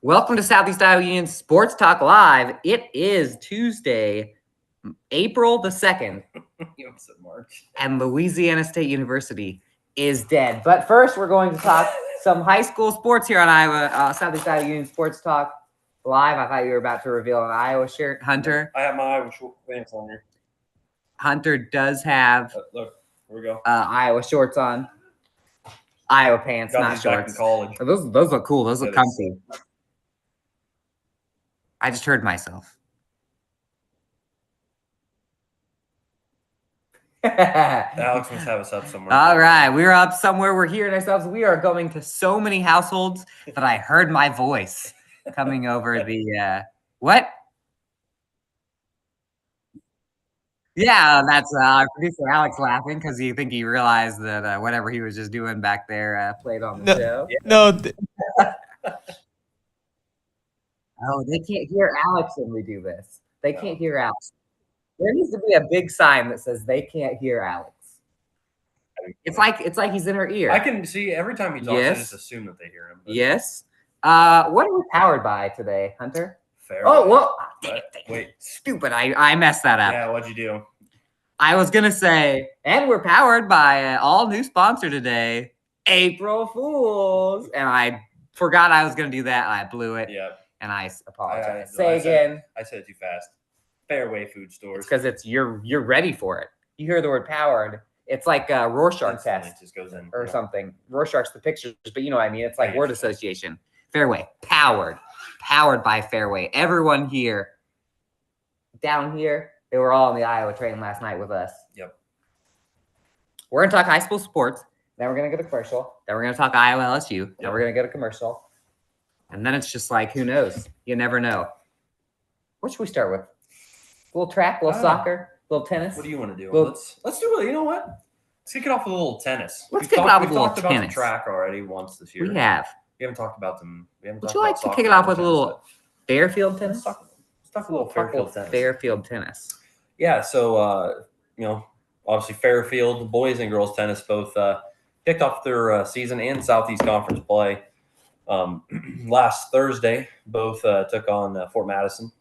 Welcome to Southeast Iowa Union Sports Talk Live. It is Tuesday, April the 2nd, You almost said March. and Louisiana State University is dead. But first, we're going to talk some high school sports here on Southeast Iowa Union Sports Talk Live. I thought you were about to reveal an Iowa shirt. Hunter? I have my Iowa pants on here. Hunter does have Look, here we go. Iowa shorts on. Iowa pants, Got not these back in shorts. college. Those look cool. Those look That is comfy. I just heard myself. Alex must have us up somewhere. All right, we're up somewhere. We're hearing ourselves. We are going to so many households that I heard my voice coming over the what? Yeah, that's our producer Alex laughing because you think he realized that whatever he was just doing back there played on the show. No, Oh, they can't hear Alex when we do this. They can't hear Alex. There needs to be a big sign that says they can't hear Alex. It's like he's in her ear. I can see every time he talks, I Yes. just assume that they hear him. but Yes. What are we powered by today, Hunter? Fair. Oh, well, Wait. stupid. I messed that up. Yeah, what'd you do? I was going to say, and we're powered by an all new sponsor today, April Fools. And I forgot I was going to do that. And I blew it. Yeah, And I apologize. I Say again. I said it too fast. Fairway food stores. It's because you're ready for it. You hear the word powered. It's like a Rorschach Instantly test just goes in. or Yeah. something. Rorschach's the pictures, but you know what I mean. It's like I word understand. association. Fairway, powered by Fairway. Everyone here, down here, they were all on the Iowa train last night with us. Yep. We're gonna talk high school sports. Then we're gonna go to commercial. Then we're gonna talk Iowa LSU. Then Yep. we're gonna go to commercial. And then it's just like, who knows? You never know. What should we start with? A little track, a little soccer, a little tennis. What do you want to do? Well- Let's do it. You know what? Let's kick it off with a little tennis. Let's We've kick it talked- off with we've a little talked about tennis. the track already once this year. We have. We haven't talked about them. We haven't Would talked you like about to soccer kick it off and with a tennis, little Fairfield tennis? Let's talk a little Talk Fairfield tennis. Fairfield tennis. Yeah, so obviously Fairfield boys and girls tennis both kicked off their season and Southeast Conference play last Thursday. Both took on Fort Madison.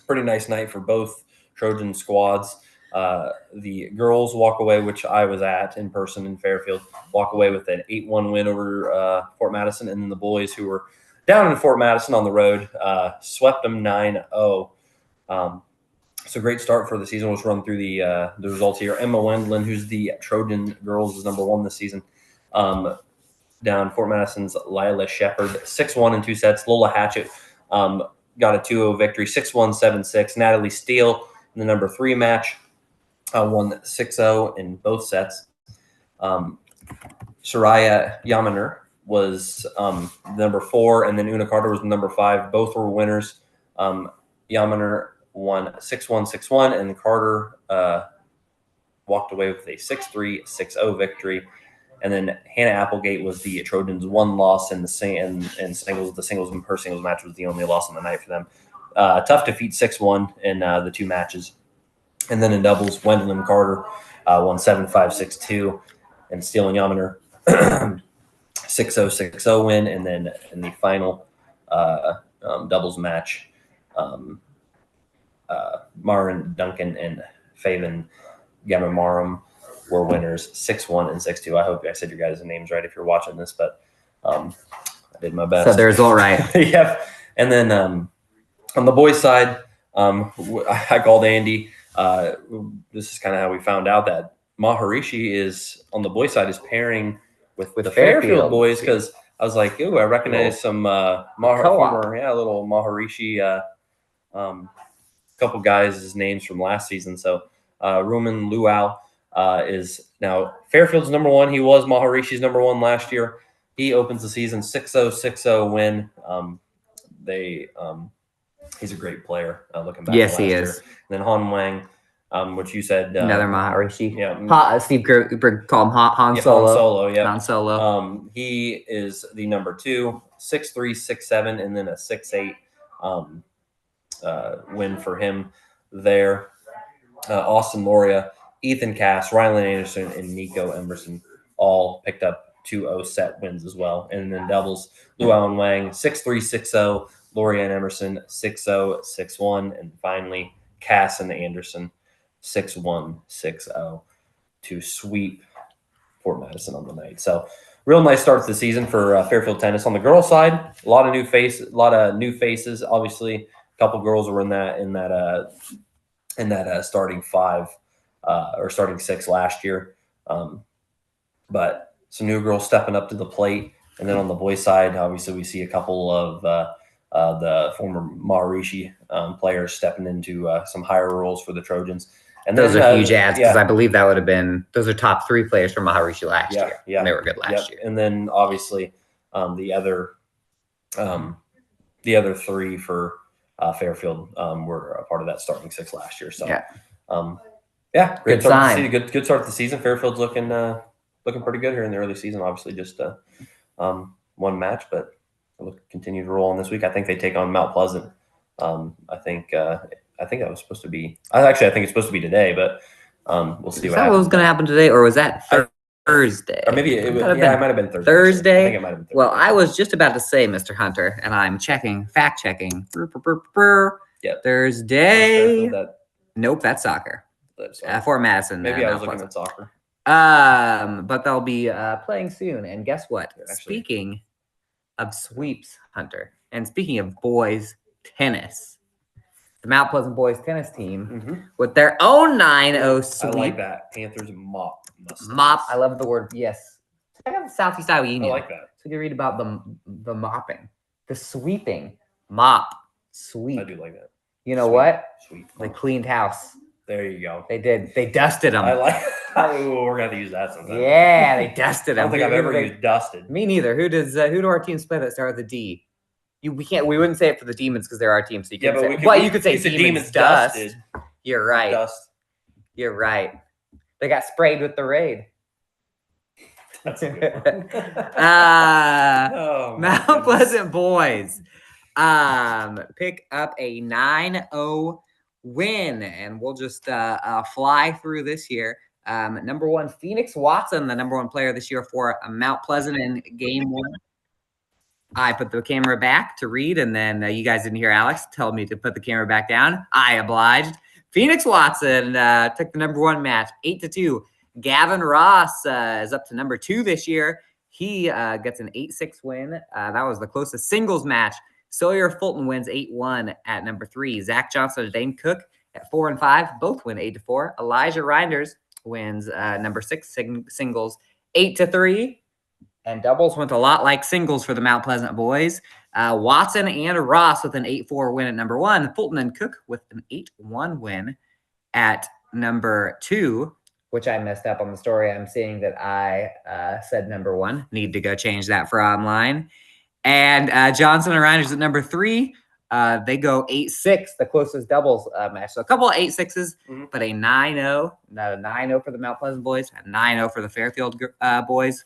Pretty nice night for both Trojan squads. The girls walk away, which I was at in person in Fairfield, walk away with an 8-1 win over Fort Madison, and then the boys who were down in Fort Madison on the road swept them 9-0. So great start for the season. Let's run through the results here. Emma Wendland, who's the Trojan girls, is #1 this season. Down Fort Madison's Lila Shepard, 6-1 in 2 sets. Lola Hatchett got a 2-0 victory, 6-1, 7-6. Natalie Steele in the #3 match won 6-0 in both sets. Soraya Yamaner was #4, and then Una Carter was #5. Both were winners. Yamaner won 6-1, 6-1, and Carter walked away with a 6-3, 6-0 victory. And then Hannah Applegate was the Trojans' one loss in the singles. The singles and her singles match was the only loss on the night for them. Tough defeat, 6-1 in the 2 matches. And then in doubles, Wendell and Carter won 7-5, 6-2, and Steele and Yamaner 6-0, 6-0 win. And then in the final doubles match, Marin Duncan and Faven Gamamarum were winners, 6-1 and 6-2. I hope I said your guys' names right if you're watching this, but I did my best. So the result right. Yep. And then on the boys' side, I called Andy. This is kind of how we found out that Maharishi is on the boys' side is pairing with the Fairfield boys, because I was like, ooh, I recognize some little Maharishi. Couple guys' names from last season. So Rumen Luau is now Fairfield's #1. He was Maharishi's #1 last year. He opens the season 6-0, 6-0 win. He's a great player. Looking back, Yes, to he last is. year. And then Han Wang, which you said Another Maharishi. Yeah, Steve Gerber called him Han yeah, Solo. Han Solo. Yeah, Han Solo. he is the #2, 6-3, 6-7, and then a 6-8 win for him there. Austin Loria, Ethan Cass, Rylan Anderson, and Nico Emerson all picked up 5-2-0 set wins as well. And then doubles, Luan Wang 6-3, 6-0, Lorianne Emerson 6-0, 6-1, and finally Cass and Anderson 6-1, 6-0 to sweep Fort Madison on the night. So real nice start to the season for Fairfield tennis. On the girls' side, a lot of new faces. Obviously, a couple girls were in that starting five or starting six last year, but some new girls stepping up to the plate. And then on the boys' side, obviously, we see a couple of the former Maharishi players stepping into some higher roles for the Trojans. And those then, are huge ads because yeah. I believe that would have been those are top 3 players from Maharishi last year. Yeah, and they were good last year. And then obviously the other 3 for Fairfield were a part of that starting 6 last year. So Good sign. Good start to the season. Fairfield's looking pretty good here in the early season. Obviously, just one match, but they'll continue to roll on this week. I think they take on Mount Pleasant. I think that was supposed to be. I think it's supposed to be today, but we'll see. Is that what was going to happen today, or was that Thursday? Or maybe it might have been Thursday. Thursday. I think it might have been Thursday. Well, I was just about to say, Mr. Hunter, and I'm fact checking. Yep. Thursday. Nope, that's soccer. Fort Madison. Maybe I was looking at soccer. But they'll be playing soon. And guess what? Speaking of sweeps, Hunter, and speaking of boys tennis, the Mount Pleasant boys tennis team with their own 9-0 sweep. I like that. Panthers mop. Mop. I love the word. Yes. Check out the Southeast Iowa Union. I like that. So you can read about the mopping, the sweeping, mop, sweep. I do like that. You know what? Sweep. They cleaned house. There you go. They did. They dusted them. I like. Oh, we're gonna have to use that sometime. Yeah, they dusted them. I don't think I've ever used dusted. Me neither. Who do our teams play that start with a D? We wouldn't say it for the Demons because they're our team. So you can you could say Demons dust. Dusted. You're right. Dust. You're right. They got sprayed with the raid. That's a good one. Mount Pleasant boys pick up a 9-0 win, and we'll just fly through this here. Number 1, Phoenix Watson, the number 1 player this year for Mount Pleasant in game 1. I put the camera back to read, and then you guys didn't hear Alex tell me to put the camera back down. I obliged. Phoenix Watson took the number 1 match, 8-2. Gavin Ross is up to number 2 this year. He gets an 8-6 win. That was the closest singles match. Sawyer Fulton wins 8-1 at number 3. Zach Johnson and Dane Cook at 4 and 5 both win 8-4. Elijah Reinders wins number 6 singles 8-3. And doubles went a lot like singles for the Mount Pleasant boys. Watson and Ross with an 8-4 win at number 1. Fulton and Cook with an 8-1 win at number 2, which I messed up on the story. I'm seeing that I said number 1. Need to go change that for online. And Johnson and Reinders at number 3. They go 8-6, the closest doubles match. So a couple of 8-6s, but a 9-0. Not a 9-0 for the Mount Pleasant boys, a 9-0 for the Fairfield boys.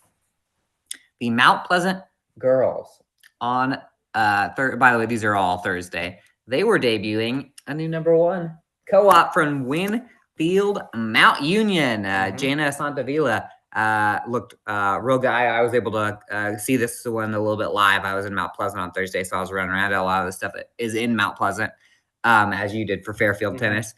The Mount Pleasant girls on by the way, these are all Thursday. They were debuting a new number 1 co-op from Winfield Mount Union. Jana Santavilla looked real guy. I was able to see this one a little bit live. I was in Mount Pleasant on Thursday, so I was running around at a lot of the stuff that is in Mount Pleasant, as you did for Fairfield tennis.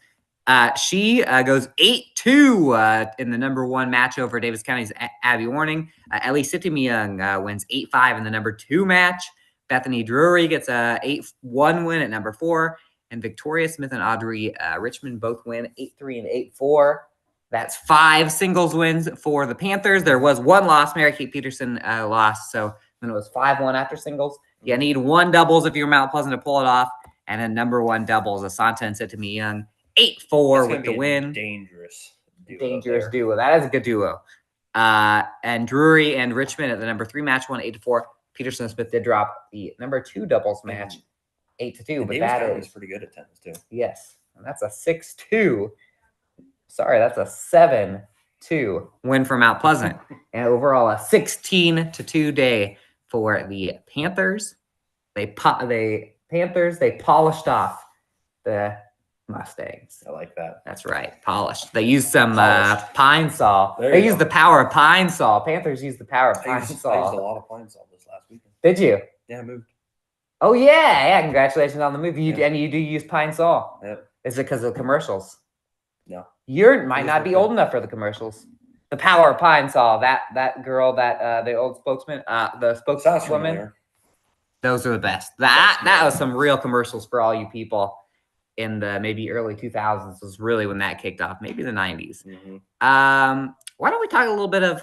She goes 8-2 in the number 1 match over Davis County's Abby Warning. Ellie Sittimyoung wins 8-5 in the number 2 match. Bethany Drury gets a 8-1 win at number 4. And Victoria Smith and Audrey Richmond both win 8-3 and 8-4. That's 5 singles wins for the Panthers. There was 1 loss. Mary Kate Peterson lost. So then it was 5-1 after singles. You need 1 doubles if you're Mount Pleasant to pull it off. And then number 1 doubles, Asanta and Sittimyoung. 8-4 with the win. Dangerous duo. That is a good duo. And Drury and Richmond at the number 3 match won 8-4. Peterson Smith did drop the number 2 doubles match 8-2. But that is pretty good at tennis too. Yes. And that's a 6-2. Sorry, that's a 7-2 win for Mount Pleasant. And overall a 16-2 day for the Panthers. They polished off the Mustangs. I like that. That's right. Polished. They used some Polished. pine saw. There They you used go. the power of pine saw. Panthers used the power of I pine used a saw. lot of pine saw this last weekend. Did you? Yeah, I moved. Oh yeah. Congratulations on the move. Yeah. And you do use pine saw. Yep. Is it because of the commercials? No. You might It not was be okay. old enough for the commercials. The power of pine saw. That girl, that the old spokesman, the Sounds spokeswoman. familiar. Those are the best. That familiar. was some real commercials for all you people in the maybe early 2000s. Was really when that kicked off. Maybe the 90s. Mm-hmm. Why don't we talk a little bit of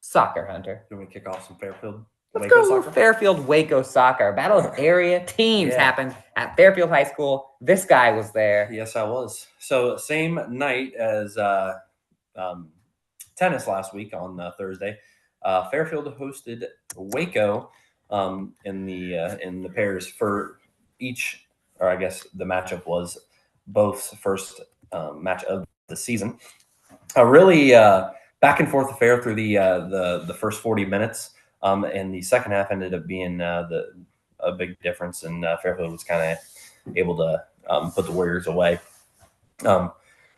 soccer, Hunter? You want me to kick off some Fairfield? Let's Waco go a little soccer? Fairfield Waco soccer. Battle of area teams Yeah. happened at Fairfield High School. This guy was there. Yes, I was. So same night as tennis last week on Thursday. Fairfield hosted Waco in the pairs for each, or I guess the matchup was both first match of the season. A really back and forth affair through the first 40 minutes, and the second half ended up being a big difference, and Fairfield was kind of able to put the Warriors away.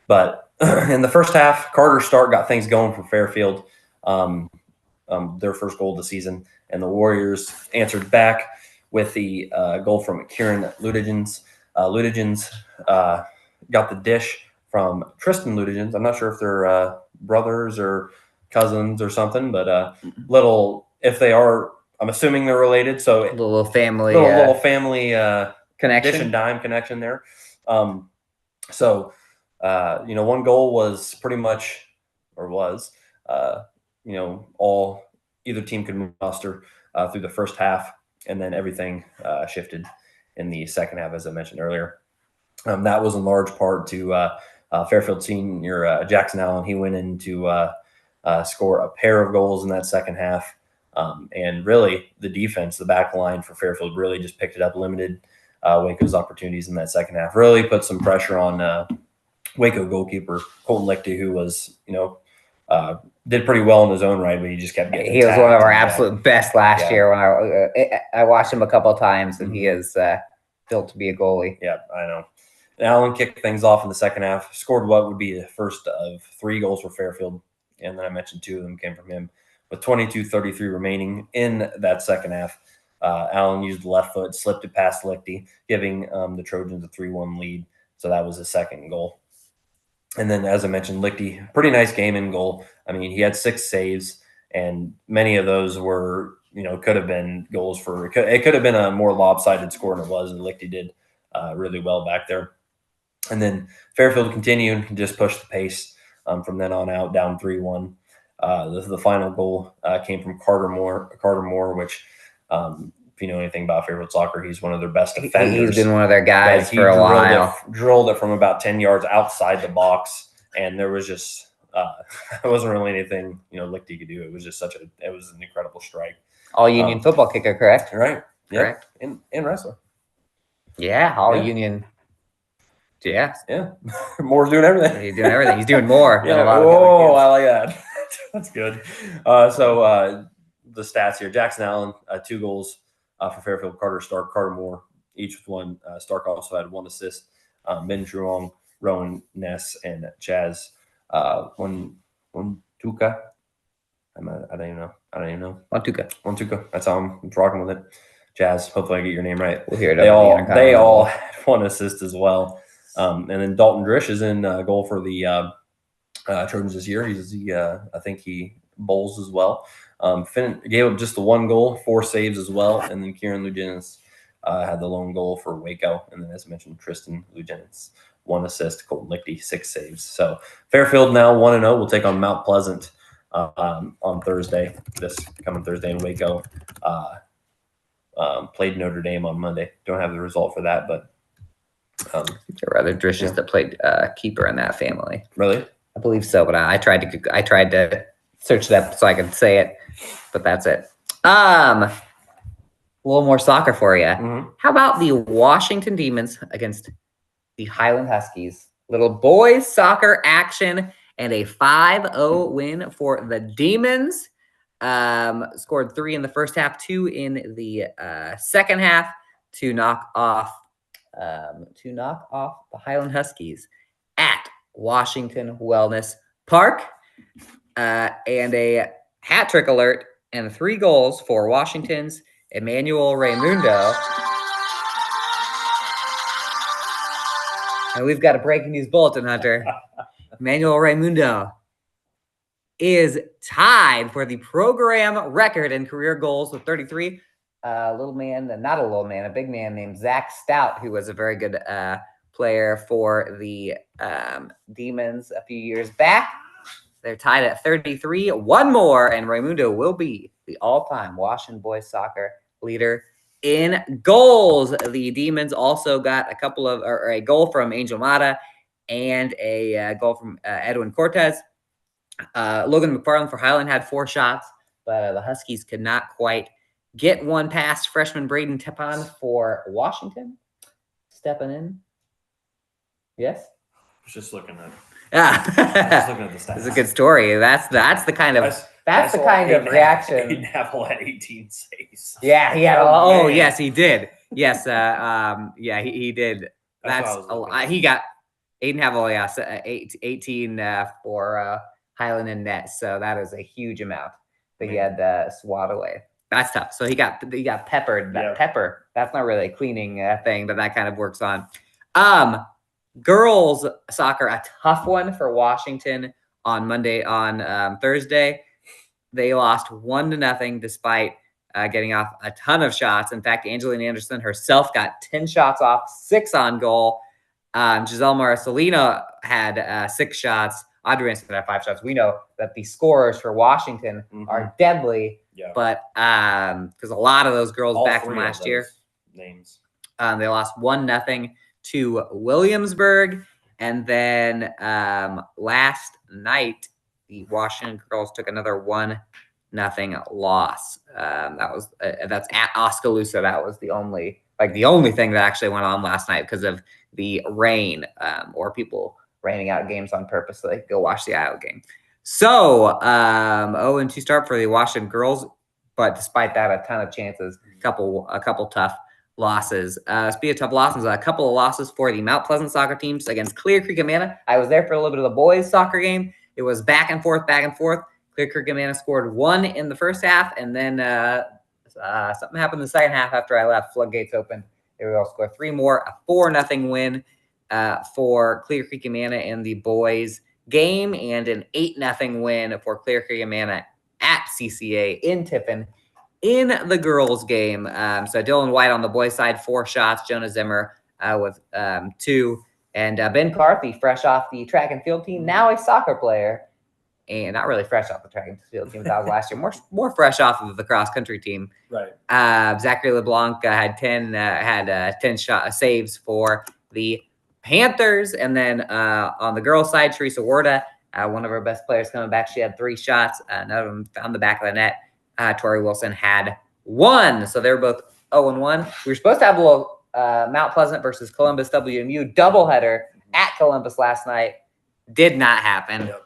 But in the first half, Carter Stark got things going for Fairfield, their first goal of the season, and the Warriors answered back with the goal from Kieran Ludigens. Ludigens got the dish from Tristan Ludigens. I'm not sure if they're brothers or cousins or something, but if they are, I'm assuming they're related. So Little family, little family connection. dish and dime connection there. One goal was pretty much, or was, all either team could muster through the first half, and then everything shifted in the second half, as I mentioned earlier. That was in large part to Fairfield senior Jackson Allen. He went in to score a pair of goals in that second half. And really, the defense, the back line for Fairfield really just picked it up, limited Waco's opportunities in that second half. Really put some pressure on Waco goalkeeper Colton Lichty, who was, did pretty well in his own right, but he just kept getting. He was one of our attacked. absolute best last Yeah. year. When I watched him a couple of times, and he Mhm. is built to be a goalie. Yeah, I know. And Allen kicked things off in the second half, scored what would be the first of 3 goals for Fairfield, and then I mentioned 2 of them came from him. With 22:33 remaining in that second half, Allen used the left foot, slipped it past Lichty, giving the Trojans a 3-1 lead. So that was the second goal. And then, as I mentioned, Lichty, pretty nice game in goal. I mean, he had 6 saves, and many of those were, could have been goals for. It could have been a more lopsided score than it was, and Lichty did really well back there. And then Fairfield continued and just pushed the pace from then on out, down 3-1. The final goal came from Carter Moore, which, if you know anything about Fairfield soccer, he's one of their best defenders. He's been one of their guys He for a while. Drilled it from about 10 yards outside the box, and there was just it wasn't really anything Lichty could do. It was just it was an incredible strike. All Union football kicker, correct? Right. Yeah. Correct. And wrestler. Yeah, all Yeah. Union. Yeah. Yeah. Moore's doing everything. He's doing everything. He's doing more than Yeah. a lot of Oh, other I like that. That's good. So the stats here: Jackson Allen, 2 goals for Fairfield. Carter Stark, Carter Moore, each with 1. Stark also had 1 assist. Ben Truong, Rowan Ness, and Chaz one Tuca. I don't even know. One-Tuca. That's how I'm rocking with it. Chaz. Hopefully I get your name right. We'll hear it. They over the intercom. all had 1 assist as well. And then Dalton Drish is in goal for the Trojans this year. I think he bowls as well. Gave up just the 1 goal, 4 saves as well. And then Kieran Ludigens had the lone goal for Waco. And then, as I mentioned, Tristan Ludigens, 1 assist. Colton Lichty, 6 saves. So Fairfield now 1-0. We'll take on Mount Pleasant on Thursday, this coming Thursday in Waco. Played Notre Dame on Monday. Don't have the result for that, but there were other Drishes that played keeper in that family. Really? I believe so, but I tried to search it up so I could say it, but that's it. A little more soccer for you. Mm-hmm. How about the Washington Demons against the Highland Huskies? Little boys soccer action and a 5-0 win for the Demons. Scored 3 in the first half, 2 in the second half to knock off to knock off the Highland Huskies at Washington Wellness Park. And a hat trick alert and 3 goals for Washington's Emmanuel Raimundo. And we've got a breaking news bulletin, Hunter. Emmanuel Raimundo is tied for the program record in career goals with 33. Little man, not a little man, a big man named Zach Stout, who was a very good player for the Demons a few years back. They're tied at 33. One more, and Raimundo will be the all-time Washington boys soccer leader in goals. The Demons also got a goal from Angel Mata and a goal from Edwin Cortez. Logan McFarland for Highland had 4 shots, but the Huskies could not quite get one past freshman Braden Tepon for Washington. Stepping in. Yes? I was just looking at Just looking at the stats. It's a good story. That's the kind of reaction. Aiden Havel had 18 saves. Yeah, he had. Oh, man. Yes, he did. Yes, yeah, he did. He got Aiden Havel, 18 for Highland and net. So that is a huge amount that he had swat away. That's tough. So he got peppered. That pepper. That's not really a cleaning thing, but that kind of works on. Girls soccer, a tough one for Washington on Thursday. They lost 1-0 despite getting off a ton of shots. In fact, Angeline Anderson herself got 10 shots off, 6 on goal. Giselle Marcelino had 6 shots. Audrey Anderson had 5 shots. We know that the scorers for Washington are deadly, but because a lot of those girls back from last year, names, they lost 1-0 to Williamsburg, and then last night the Washington girls took another 1-0 loss. That's at Oskaloosa. That was the only thing that actually went on last night because of the rain, or people raining out games on purpose so they could go watch the Iowa game. So 0-2 start for the Washington girls, but despite that, a ton of chances, a couple tough losses. Speaking of tough losses, a couple of losses for the Mount Pleasant soccer teams against Clear Creek Amana. I was there for a little bit of the boys soccer game. It was back and forth. Clear Creek Amana scored 1 in the first half, and then something happened in the second half after I left. Floodgates opened. They were able to score 3 more, a 4-0 win for Clear Creek Amana in the boys game, and an 8-0 win for Clear Creek Amana at CCA in Tiffin in the girls game. So Dylan White on the boys side, 4 shots. Jonah Zimmer with 2. And Ben Carthy, fresh off the track and field team, now a soccer player. And not really fresh off the track and field team that was last year, more fresh off of the cross country team. Right. Zachary LeBlanc had 10 saves for the Panthers. And then on the girls side, Teresa Warda, one of our best players coming back, she had 3 shots. None of them found the back of the net. Tori Wilson had 1. So they were both 0-1. We were supposed to have a little Mount Pleasant versus Columbus WMU doubleheader at Columbus last night. Did not happen. Yep.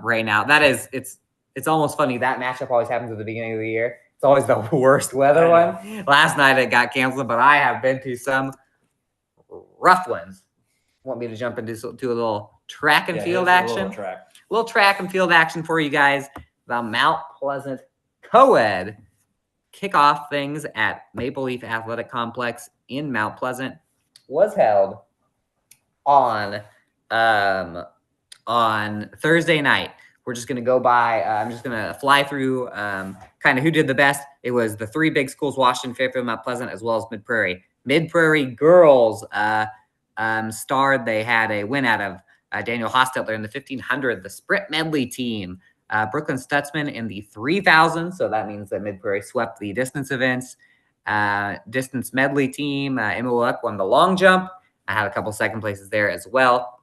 Right now, it's almost funny. That matchup always happens at the beginning of the year. It's always the worst weather one. Last night it got canceled, but I have been to some rough ones. Want me to jump into a little track and field action? Little track and field action for you guys. The Mount Pleasant co-ed kick off things at Maple Leaf Athletic Complex in Mount Pleasant was held on Thursday night. We're just going to go by. I'm just going to fly through kind of who did the best. It was the 3 big schools, Washington, Fairfield, Mount Pleasant, as well as Mid-Prairie. Mid-Prairie girls starred. They had a win out of Daniel Hostetler in the 1500, the sprint medley team. Brooklyn Stutzman in the 3000. So that means that Mid-Prairie swept the distance events. Distance medley team. Emma Luck won the long jump. I had a couple second places there as well.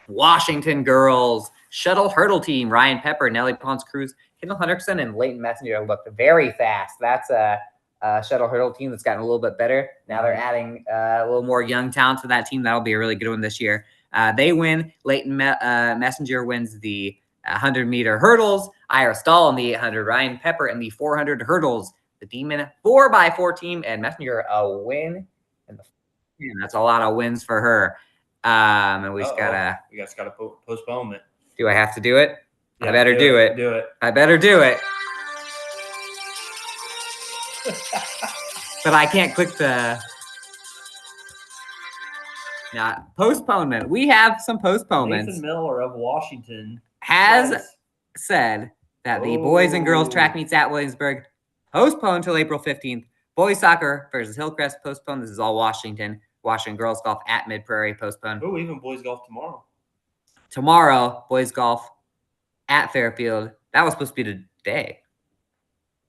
Washington girls shuttle hurdle team. Ryan Pepper, Nellie Ponce Cruz, Kendall Hunterson, and Leighton Messenger looked very fast. That's a shuttle hurdle team that's gotten a little bit better. Now they're adding a little more young talent to that team. That'll be a really good one this year. They win. Leighton Messenger wins the 100-meter hurdles. Ira Stahl in the 800. Ryan Pepper in the 400 hurdles. The Demon 4x4 team and Messenger a win in the 10. That's a lot of wins for her. And we just gotta. We just gotta postpone it. Do I have to do it? Yeah, I better do it. Do it. I better do it. But I can't click the. Not postponement. We have some postponements. Nathan Miller of Washington has said that the boys and girls track meets at Williamsburg postponed till April 15th. Boys soccer versus Hillcrest postponed. This is all Washington. Washington girls golf at Mid Prairie postponed. Oh, even boys golf tomorrow. Tomorrow, boys golf at Fairfield. That was supposed to be today.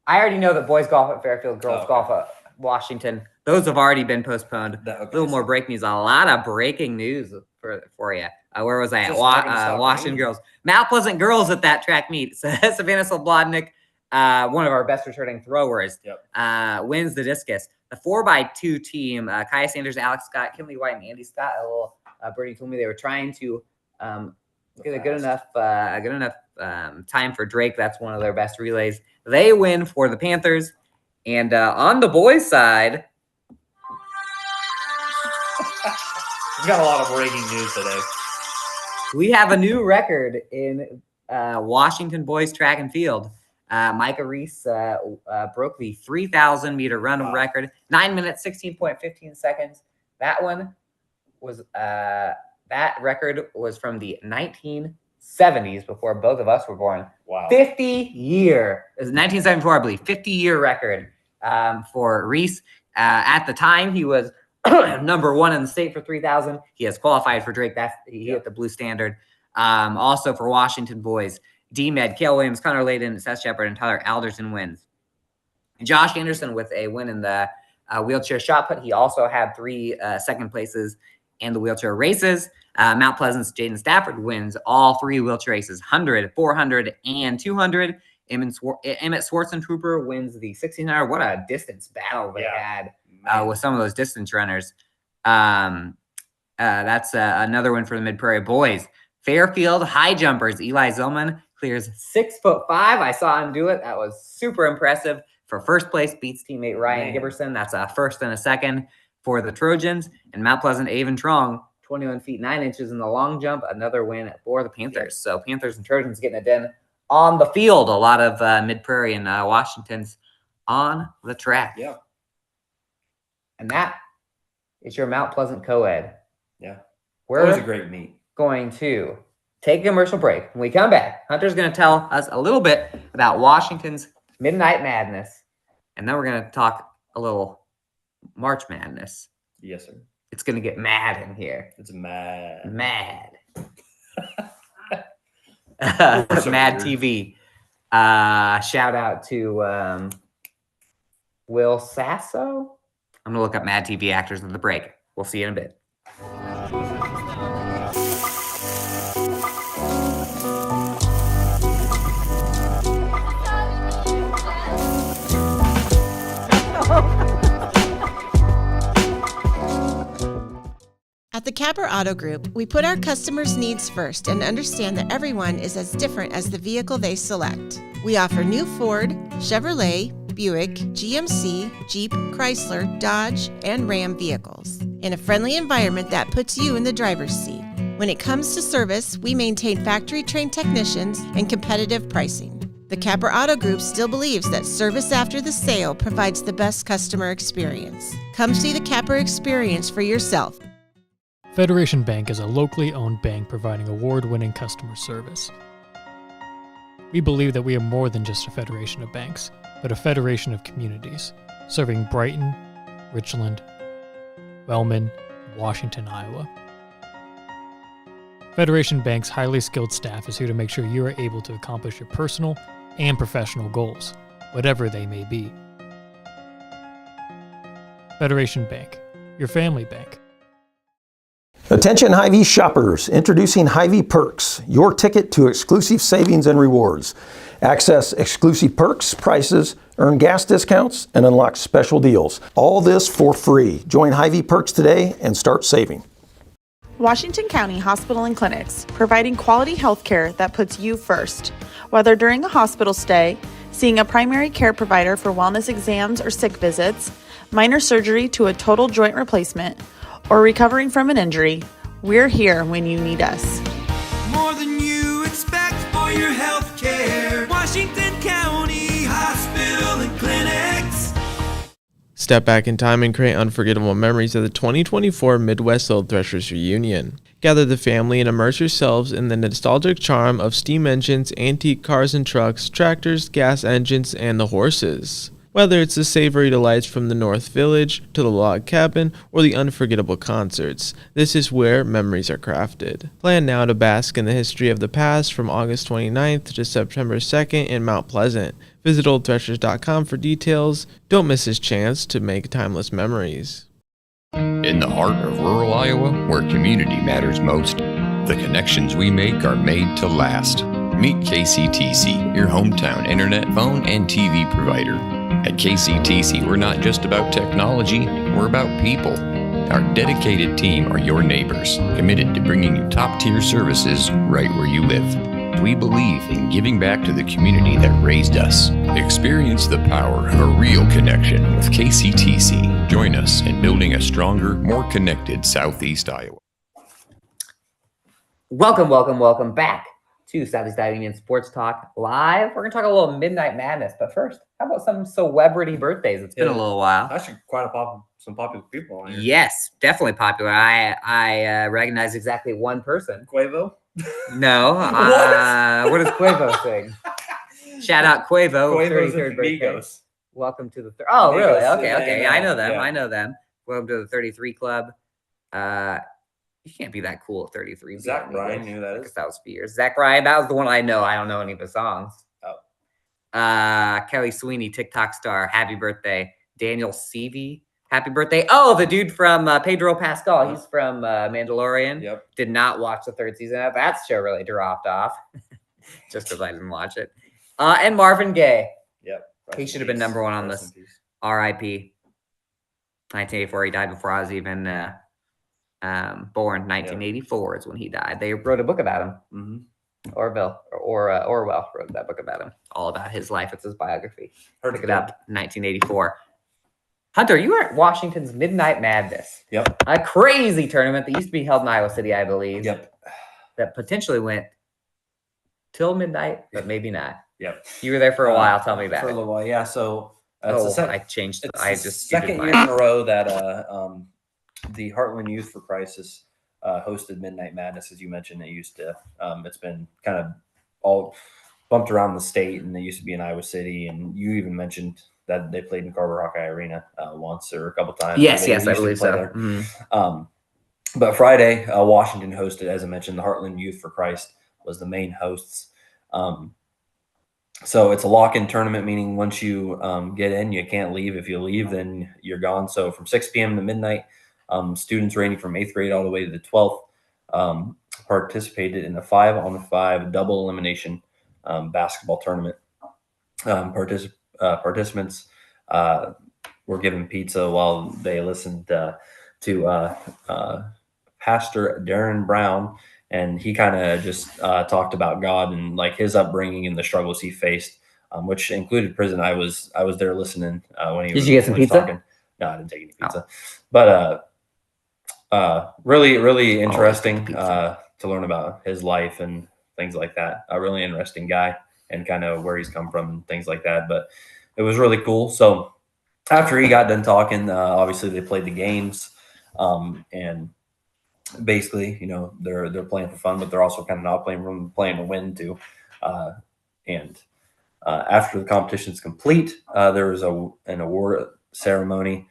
I already know that boys golf at Fairfield, girls golf at Washington. Those have already been postponed. A little more break news. A lot of breaking news for you. Where was I at? Washington girls. Mount Pleasant girls at that track meet. Savannah Slobodnik, one of our best returning throwers, wins the discus. The 4x2 team, Kaya Sanders, Alex Scott, Kimberly White, and Andy Scott. A little birdie told me they were trying to get a good enough time for Drake. That's one of their best relays. They win for the Panthers. And on the boys' side, we've got a lot of breaking news today. We have a new record in Washington boys track and field. Micah Reese broke the 3,000-meter run record, 9 minutes, 16.15 seconds. That one was that record was from the 1970s, before both of us were born. Wow. 50-year. It was 1974, I believe. 50-year record for Reese. At the time, he was number one in the state for 3,000. He has qualified for Drake. He hit the blue standard. Also for Washington boys, D-Med, Cale Williams, Connor Layden, Seth Shepard, and Tyler Alderson wins. Josh Anderson with a win in the wheelchair shot put. He also had 3 second places in the wheelchair races. Mount Pleasant's Jaden Stafford wins all 3 wheelchair races, 100, 400, and 200. Emmett Schwarzentrooper wins the 1,600. What a distance battle they had with some of those distance runners. That's another win for the Mid Prairie boys. Fairfield high jumpers. Eli Zillman clears 6'5". I saw him do it. That was super impressive. For first place, beats teammate Ryan Giberson. That's a first and a second for the Trojans. And Mount Pleasant, Avon Trong, 21 feet 9 inches in the long jump. Another win for the Panthers. So Panthers and Trojans getting it done on the field. A lot of Mid Prairie and Washington's on the track. Yeah. And that is your Mount Pleasant co-ed. Yeah. We're Always a great meet. Going to take a commercial break. When we come back, Hunter's going to tell us a little bit about Washington's Midnight Madness. And then we're going to talk a little March Madness. Yes, sir. It's going to get mad in here. It's mad. Mad. So Mad weird. TV. Shout out to Will Sasso. I'm going to look up Mad TV actors at the break. We'll see you in a bit. At the Capper Auto Group, we put our customers' needs first and understand that everyone is as different as the vehicle they select. We offer new Ford, Chevrolet, Buick, GMC, Jeep, Chrysler, Dodge, and Ram vehicles in a friendly environment that puts you in the driver's seat. When it comes to service, we maintain factory-trained technicians and competitive pricing. The Capper Auto Group still believes that service after the sale provides the best customer experience. Come see the Capper experience for yourself. Federation Bank is a locally owned bank providing award-winning customer service. We believe that we are more than just a federation of banks, but a federation of communities, serving Brighton, Richland, Wellman, and Washington, Iowa. Federation Bank's highly skilled staff is here to make sure you are able to accomplish your personal and professional goals, whatever they may be. Federation Bank, your family bank. Attention Hy-Vee shoppers, introducing Hy-Vee Perks, your ticket to exclusive savings and rewards. Access exclusive perks, prices, earn gas discounts, and unlock special deals. All this for free. Join Hy-Vee Perks today and start saving. Washington County Hospital and Clinics, providing quality health care that puts you first. Whether during a hospital stay, seeing a primary care provider for wellness exams or sick visits, minor surgery to a total joint replacement, or recovering from an injury, we're here when you need us. More than you expect for your health care. Washington County Hospital and Clinics. Step back in time and create unforgettable memories of the 2024 Midwest Old Threshers reunion. Gather the family and immerse yourselves in the nostalgic charm of steam engines, antique cars and trucks, tractors, gas engines, and the horses. Whether it's the savory delights from the North Village to the log cabin or the unforgettable concerts, this is where memories are crafted. Plan now to bask in the history of the past from August 29th to September 2nd in Mount Pleasant. Visit oldthreshers.com for details. Don't miss this chance to make timeless memories. In the heart of rural Iowa, where community matters most, the connections we make are made to last. Meet KCTC, your hometown internet, phone, and TV provider. At KCTC, we're not just about technology, we're about people. Our dedicated team are your neighbors, committed to bringing you top-tier services right where you live. We believe in giving back to the community that raised us. Experience the power of a real connection with KCTC. Join us in building a stronger, more connected Southeast Iowa. Welcome back to Southeast Iowa Union Sports Talk Live. We're going to talk a little Midnight Madness, but first, how about some celebrity birthdays? It's been a little while. Actually, quite some popular people on here. Yes, definitely popular. I recognize exactly one person. Quavo? No. What does Quavo sing? Shout out Quavo. Quavo's 33rd birthday. Amigos. Welcome to the Oh, really? Amigos, Okay. yeah, I know them. yeah. I know them. Welcome to the 33 Club. You can't be that cool at 33. Zach being Bryan Amigos. knew that I is. guess that was Spears. Zach Bryan, that was the one I know. I don't know any of the songs. Kelly Sweeney, TikTok star. Happy birthday. Daniel Seavey. Happy birthday. Oh, the dude from Pedro Pascal. He's from Mandalorian. Yep. Did not watch the third season of that show. Really dropped off. Just because I didn't watch it. And Marvin Gaye. Yep. He should have been number one on this. R.I.P. 1984. He died before I was even born. 1984 is when he died. They wrote a book about him. Mm-hmm. Orwell wrote that book about him. All about his life. It's his biography. Pick it up. 1984. Hunter, you were at Washington's Midnight Madness. Yep. A crazy tournament that used to be held in Iowa City, I believe. Yep. That potentially went till midnight, but maybe not. Yep. You were there for a while. Tell me about for a it. little while, yeah. So it's I changed. It's I the just second year in a row that the Heartland Youth for Crisis hosted Midnight Madness, as you mentioned. It used to. It's been kind of all bumped around the state, and they used to be in Iowa City. And you even mentioned that they played in Carver Hawkeye Arena once or a couple times. Yes, They I used to believe play so. there. Mhm. But Friday, Washington hosted, as I mentioned, the Heartland Youth for Christ was the main hosts. So it's a lock-in tournament, meaning once you get in, you can't leave. If you leave, then you're gone. So from 6 p.m. to midnight, students ranging from 8th grade all the way to the 12th participated in a 5-on-5 double elimination basketball tournament. Participants were given pizza while they listened to Pastor Darren Brown, and he kind of just talked about God and like his upbringing and the struggles he faced, which included prison. I was there listening when he Did was, you get some when he was pizza? talking. No, I didn't take any pizza, but really interesting pizza. to learn about his life and things like that. A really interesting guy and kind of where he's come from and things like that. But it was really cool. So after he got done talking, obviously they played the games, and basically, you know, they're playing for fun, but they're also kind of not playing to win too. After the competition's complete, there was an award ceremony.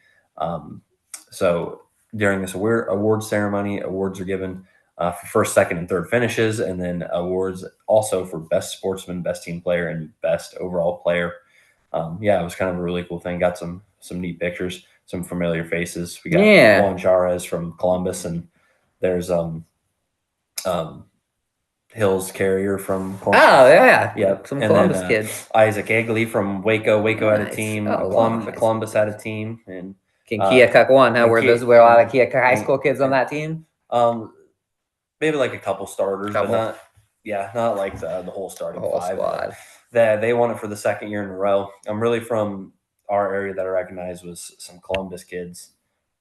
So during this award ceremony, awards are given for first, second, and third finishes, and then awards also for best sportsman, best team player, and best overall player. Yeah, it was kind of a really cool thing. Got some neat pictures, some familiar faces. We got Juan Charez from Columbus, and there's Hills Carrier from Columbus. Oh yeah, Yep. Some And Columbus then, kids. Isaac Egley from Waco. Waco had a Nice. team. Oh, wow, nice. Columbus had a team, and Keokuk won. Huh? and Were Ke- those were a lot of Keokuk high school kids on that team? maybe like a couple starters, Couple. but not like the whole starting The whole five. squad. They won it for the second year in a row. I'm really from our area that I recognize was some Columbus kids,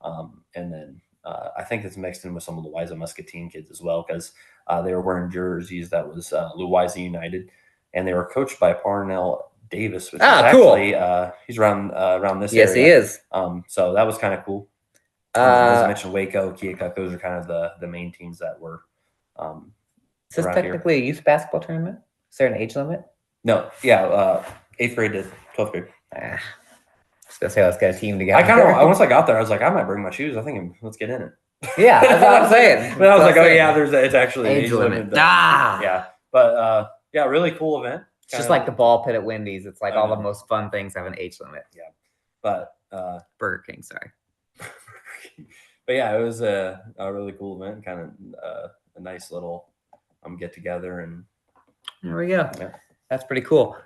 and then I think it's mixed in with some of the Louisa Muscatine kids as well, because they were wearing jerseys that was Louisa United, and they were coached by Parnell Davis, which is cool. actually he's around this Yes, area. he is. So that was kind of cool. As I mentioned, Waco, Keokuk, those are kind of the main teams that were. Is this around technically a youth basketball tournament? Is there an age limit? No, yeah, 8th grade to 12th grade. I was gonna say let's get a team together. Once I got there, I was like, I might bring my shoes. I think let's get in it. Yeah, that's what I'm saying. But I was like, oh yeah, it's actually an age limit. Yeah, but yeah, really cool event. It's just like the ball pit at Wendy's. It's like all the most fun things have an age limit. Yeah, but Burger King, sorry. But yeah, it was a really cool event. Kind of a nice little get together, and there we go. Yeah. That's pretty cool.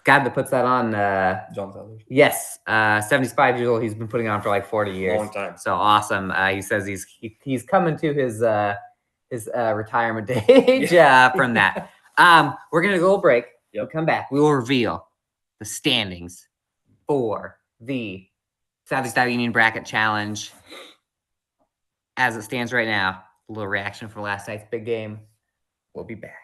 Guy that puts that on, John Sellers. yes, 75 years old. He's been putting it on for like 40 years. Long time. So awesome. He says he's coming to his retirement age from that. We're gonna go break. Yep. We'll come back. We will reveal the standings for the Southeast Iowa Union Bracket Challenge as it stands right now. A little reaction for last night's big game. We'll be back.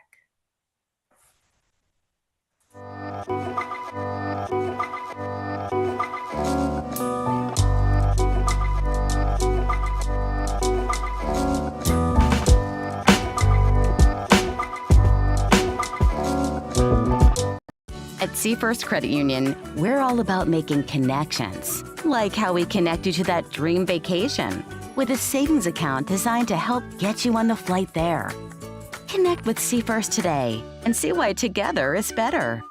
At Seafirst Credit Union, we're all about making connections, like how we connect you to that dream vacation with a savings account designed to help get you on the flight there. Connect with Seafirst today and see why together is better.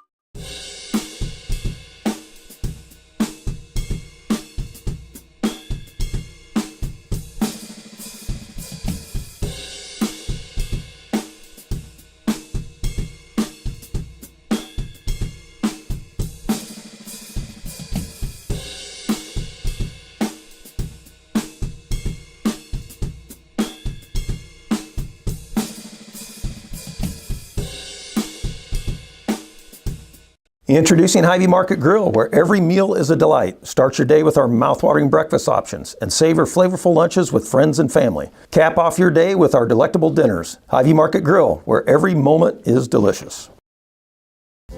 Introducing Hy-Vee Market Grill, where every meal is a delight. Start your day with our mouthwatering breakfast options and savor flavorful lunches with friends and family. Cap off your day with our delectable dinners. Hy-Vee Market Grill, where every moment is delicious.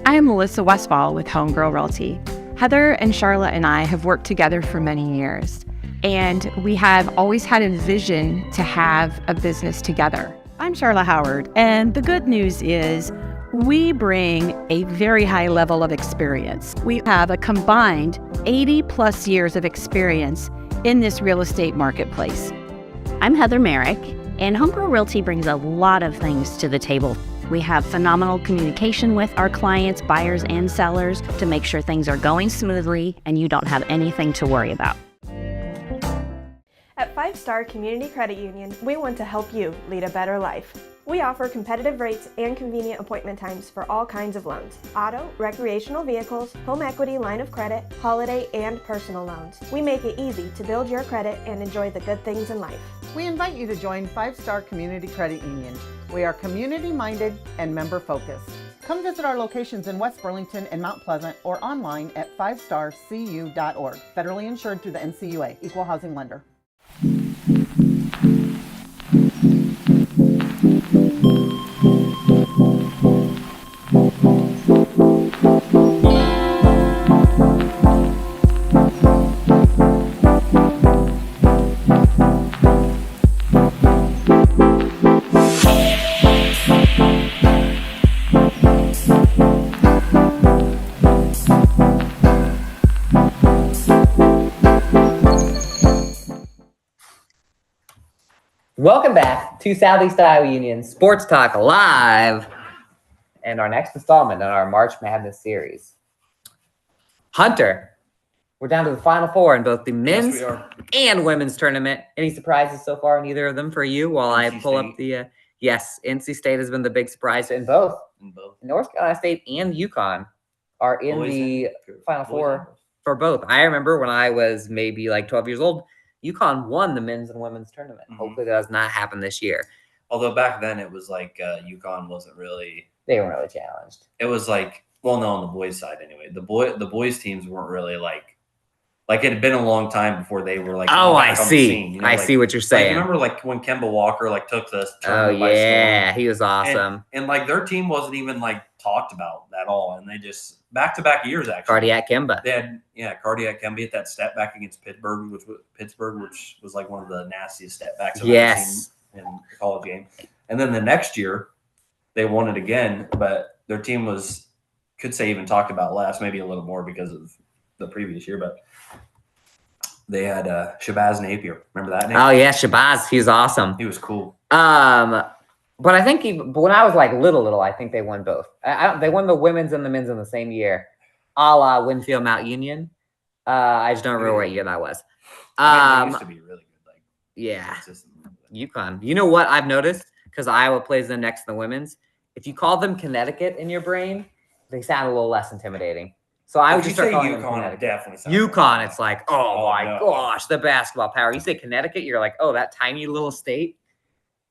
I am Melissa Westfall with Homegirl Realty. Heather and Charlotte and I have worked together for many years, and we have always had a vision to have a business together. I'm Charlotte Howard, and the good news is we bring a very high level of experience. We have a combined 80 plus years of experience in this real estate marketplace. I'm Heather Merrick, and Homegirl Realty brings a lot of things to the table. We have phenomenal communication with our clients, buyers, and sellers to make sure things are going smoothly and you don't have anything to worry about. At 5 Star Community Credit Union, we want to help you lead a better life. We offer competitive rates and convenient appointment times for all kinds of loans: auto, recreational vehicles, home equity line of credit, holiday, and personal loans. We make it easy to build your credit and enjoy the good things in life. We invite you to join 5 Star Community Credit Union. We are community-minded and member-focused. Come visit our locations in West Burlington and Mount Pleasant or online at 5starcu.org. Federally insured through the NCUA, Equal Housing Lender. Welcome back to Southeast Iowa Union Sports Talk Live and our next installment in our March Madness series. Hunter, we're down to the Final Four in both the men's and women's tournament. Any surprises so far in either of them for you while I pull up the yes, NC State has been the big surprise in both. North Carolina State and UConn are in the Final Four for both. I remember when I was maybe like 12 years old, UConn won the men's and women's tournament. Hopefully that does not happen this year. Although back then it was like UConn wasn't really. They weren't really challenged. It was like, well, no, on the boys' side anyway. The boys' teams weren't really like Like it had been a long time before they were like, Oh, I back on the see. scene, you know, I like- see what you're like, saying. remember like when Kemba Walker like took the Oh tournament by yeah, storm? he was awesome. And like their team wasn't even like talked about at all, and they just back-to-back years actually. Cardiac Kemba. They had Cardiac Kemba hit that step back against Pittsburgh, which was like one of the nastiest step backs I've ever seen in the college game. And then the next year, they won it again, but their team could say even talked about less, maybe a little more because of the previous year, but they had Shabazz Napier. Remember that name? Oh yeah, Shabazz. He was awesome. He was cool. But I think but when I was like little, I think they won both. They won the women's and the men's in the same year, a la Winfield Mount Union. I just don't remember what year that was. They used to be really good. Like, yeah, UConn. You know what I've noticed? Because Iowa plays them next to the women's. If you call them Connecticut in your brain, they sound a little less intimidating. So I would just start calling them Connecticut. Definitely UConn, it's like, oh my gosh, the basketball power. You say Connecticut, you're like, oh, that tiny little state.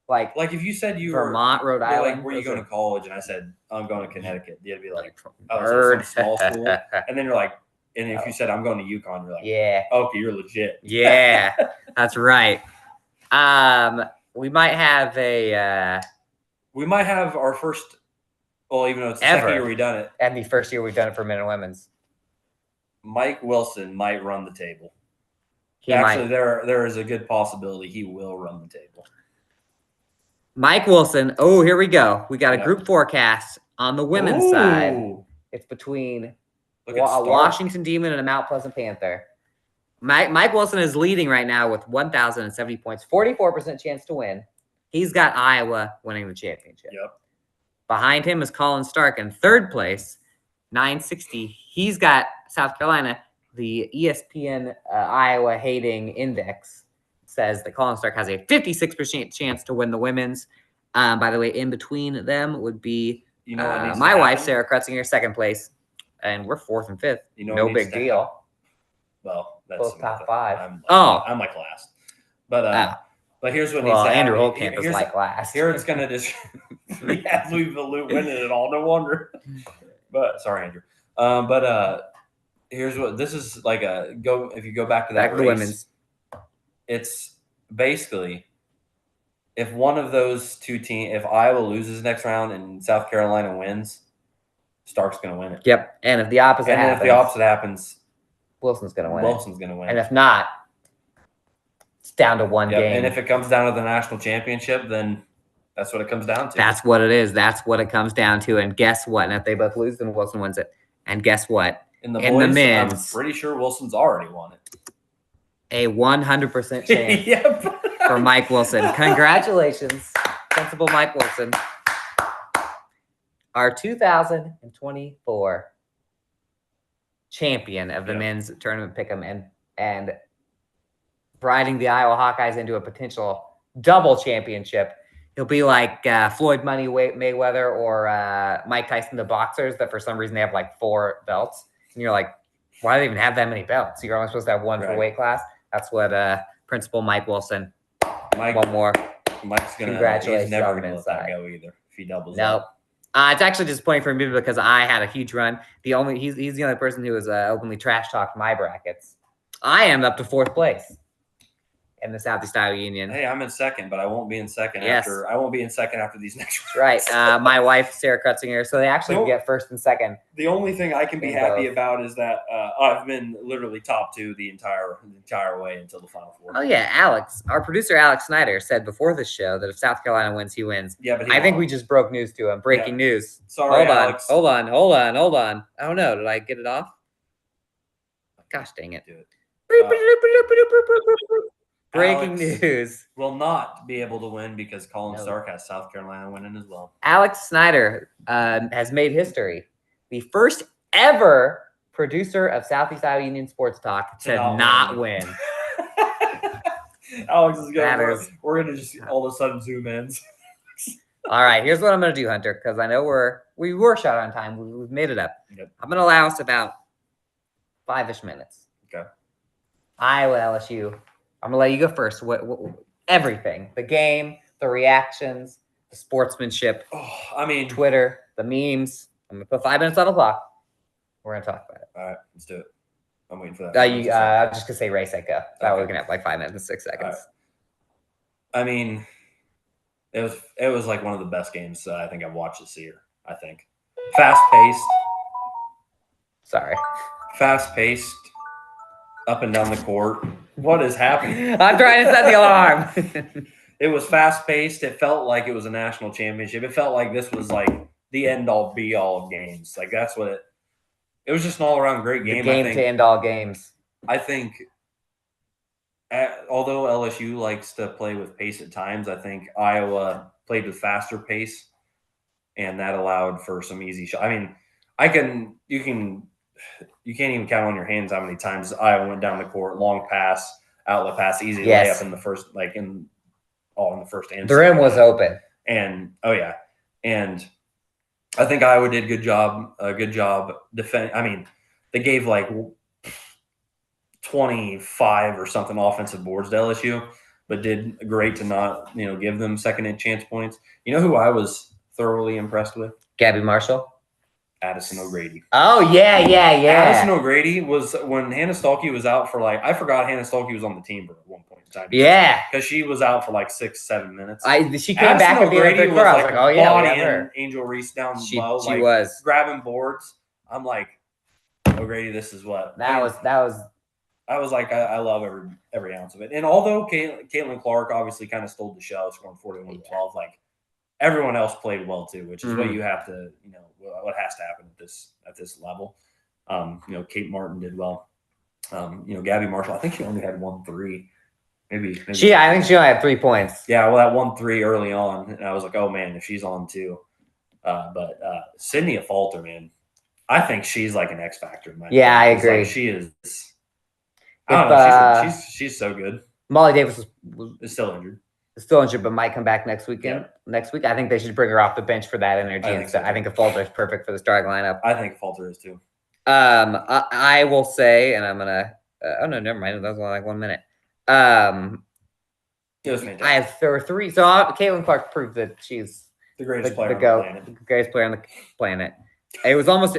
Like if you said you Vermont, Rhode you're Island. like, where are you going to college? And I said, I'm going to Connecticut. You'd be like, Bird. some small school. And then you're like, and if you said I'm going to UConn, you're like, yeah, okay, you're legit. Yeah, that's right. We might have our first. Well, even though it's the ever second year we've done it, and the first year we've done it for men and women's. Mike Wilson might run the table. He Actually, might. there is a good possibility he will run the table. Mike Wilson. Oh, here we go. We got a group forecast on the women's side. Ooh. It's between Look a at Stark. Washington Demon and a Mount Pleasant Panther. Mike Wilson is leading right now with 1,070 points, 44% chance to win. He's got Iowa winning the championship. Yep. Behind him is Colin Stark in third place, 960. He's got South Carolina. The ESPN Iowa hating index says that Colin Stark has a 56% chance to win the women's. By the way, in between them would be my wife, Sarah Krutzinger, second place. And we're fourth and fifth. No big deal. Well, that's both top five. I'm like last. But here's what needs to happen. Andrew Holtkamp is like last. Here it's gonna just Louisville winning it all. No wonder. But sorry, Andrew. Here's what this is like. If you go back to that Back to race, women's. it's basically if one of those two teams, if Iowa loses next round and South Carolina wins, Stark's gonna win it. Yep. And if the opposite happens, Wilson's gonna win. Wilson's gonna win. And if not, it's down to one Yep. game. And if it comes down to the national championship, then that's what it comes down to. That's what it is. That's what it comes down to. And guess what? And if they both lose, then Wilson wins it. And guess what? In the boys, I'm men's, pretty sure Wilson's already won it. a 100% chance Yep. for Mike Wilson. Congratulations, Principal Mike Wilson. Our 2024 champion of the men's tournament pick'em and riding the Iowa Hawkeyes into a potential double championship. He'll be like Floyd Money Mayweather or Mike Tyson, the boxers, that for some reason they have like 4 belts. And you're like, why do they even have that many belts? You're only supposed to have one for weight class. That's what Principal Mike Wilson. One more. Mike's gonna. Congratulations, He's never on gonna the let that inside. go either. If he doubles. Nope. It's actually disappointing for me because I had a huge run. He's the only person who has openly trash talked my brackets. I am up to 4th place in the Southeast Iowa Union. Hey, I'm in second, but I won't be in second Yes. after. I won't be in second after these next. That's right. My wife, Sarah Krutzinger. So they actually Nope. get first and second. The only thing I can be In happy both. about is that I've been literally top 2 the entire way until the Final Four. Oh yeah, Alex, our producer Alex Snyder said before this show that if South Carolina wins, he wins. Yeah, but I think we just broke news to him. Breaking news. Sorry, hold Alex. on. Hold on. Oh no, did I get it off? Gosh dang it. Do it. Breaking Alex news. will not be able to win because Colin Stark has South Carolina winning as well. Alex Snyder has made history. The first ever producer of Southeast Iowa Union Sports Talk to not win. Alex is That gonna. is- We're gonna just all of a sudden zoom in. All right, here's what I'm going to do, Hunter, because I know we were short on time. We've made it up. Yep. I'm going to allow us about 5-ish minutes. Okay. Iowa, LSU. I'm going to let you go first. What everything, the game, the reactions, the sportsmanship. Oh, I mean, Twitter, the memes. I'm going to put 5 minutes on the clock. We're going to talk about it. All right, let's do it. I'm waiting for that. I was just gonna say Ray Seiko. That was gonna have like 5 minutes and 6 seconds. I mean, it was like one of the best games I think I've watched this year. I think fast paced. Sorry. Fast paced, up and down the court. What is happening? I'm trying to set the alarm. It was fast paced. It felt like it was a national championship. It felt like this was like the end all be all of games. Like that's what it was. Just an all around great game. The game to end all games. I think, although LSU likes to play with pace at times, I think Iowa played with faster pace, and that allowed for some easy shots. I mean, you can't even count on your hands how many times Iowa went down the court, long pass, outlet pass, easy layup in the first, in the first answer. The rim was open, and and I think Iowa did a good job defending. I mean, they gave like 25 or something offensive boards to LSU, but did great to not, give them second chance points. You know who I was thoroughly impressed with? Gabby Marshall. Addison O'Grady. Oh, yeah. Addison O'Grady was, when Hannah Stuelke was out for I forgot Hannah Stuelke was on the team at one point in time. Yeah. Because she was out for 6-7 minutes. She came back at the end of the quarter. I was like, oh, yeah, bodying Angel Reese down low. She was. Grabbing boards. I'm like, O'Grady, this is what. That was. I was like, I love every ounce of it. And although Caitlin Clark obviously kind of stole the show, scoring 41-12, everyone else played well too, which is what you have to, what has to happen at this level. Kate Martin did well. Gabby Marshall, I think she only had 1 3. Maybe I think she only had 3 points. Yeah, well, that 1 3 early on, and I was like, oh man, if she's on too. But Sydney Falter, man, I think she's like an X factor. In my opinion. I agree. She is. I don't know. She's so good. Molly Davis is still injured. But might come back next weekend. Yeah. Next week, I think they should bring her off the bench for that energy. I think Falter is perfect for the starting lineup. I think Falter is too. I will say, and I'm gonna. Oh no, never mind. That was only like 1 minute. It was fantastic. I have 3. So Caitlin Clark proved that she's the greatest player on the planet. The greatest player on the planet. It was almost